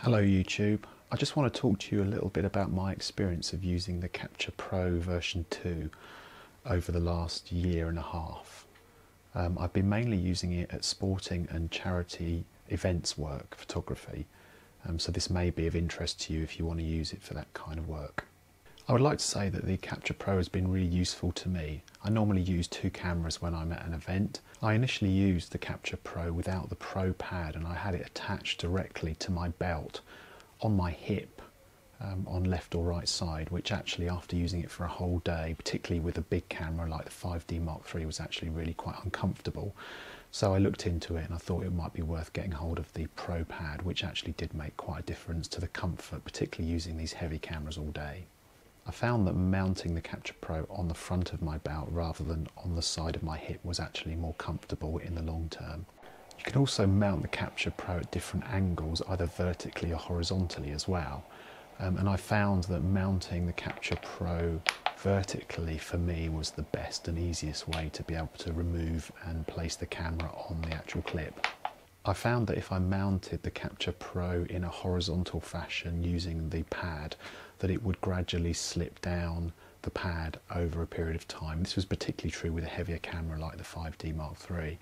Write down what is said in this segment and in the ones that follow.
Hello YouTube, I just want to talk to you a little bit about my experience of using the Capture Pro version 2 over the last year and a half. I've been mainly using it at sporting and charity events work, photography, so this may be of interest to you if you want to use it for that kind of work. I would like to say that the Capture Pro has been really useful to me. I normally use two cameras when I'm at an event. I initially used the Capture Pro without the Pro pad, and I had it attached directly to my belt on my hip on left or right side, which actually after using it for a whole day, particularly with a big camera like the 5D Mark III, was actually really quite uncomfortable. So I looked into it and I thought it might be worth getting hold of the Pro pad, which actually did make quite a difference to the comfort, particularly using these heavy cameras all day. I found that mounting the Capture Pro on the front of my belt rather than on the side of my hip was actually more comfortable in the long term. You can also mount the Capture Pro at different angles, either vertically or horizontally as well. And I found that mounting the Capture Pro vertically for me was the best and easiest way to be able to remove and place the camera on the actual clip. I found that if I mounted the Capture Pro in a horizontal fashion using the pad, that it would gradually slip down the pad over a period of time. This was particularly true with a heavier camera like the 5D Mark III,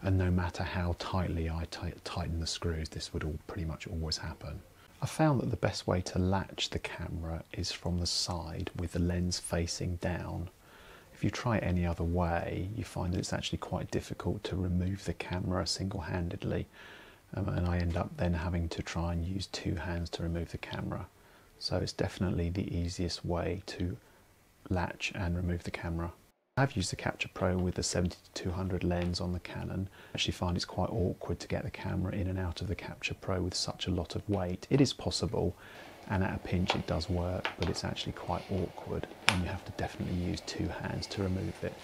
and no matter how tightly I tighten the screws, this would all pretty much always happen. I found that the best way to latch the camera is from the side with the lens facing down. If you try it any other way, you find that it's actually quite difficult to remove the camera single-handedly, and I end up then having to try and use two hands to remove the camera. So it's definitely the easiest way to latch and remove the camera. I've used the Capture Pro with the 70-200 lens on the Canon. I actually find it's quite awkward to get the camera in and out of the Capture Pro with such a lot of weight. It is possible, and at a pinch it does work, but it's actually quite awkward and you have to definitely use two hands to remove it.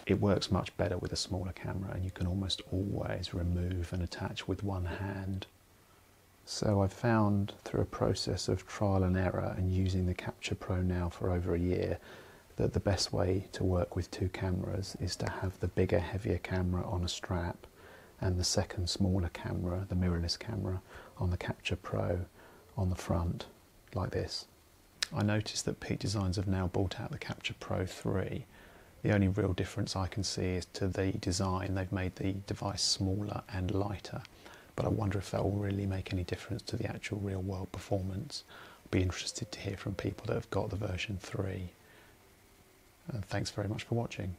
It works much better with a smaller camera, and you can almost always remove and attach with one hand. So I've found through a process of trial and error and using the Capture Pro now for over a year that the best way to work with two cameras is to have the bigger, heavier camera on a strap and the second smaller camera, the mirrorless camera, on the Capture Pro on the front, like this. I noticed that Peak Designs have now brought out the Capture Pro 3. The only real difference I can see is to the design. They've made the device smaller and lighter, but I wonder if that will really make any difference to the actual real world performance. I'd be interested to hear from people that have got the version 3. Thanks very much for watching.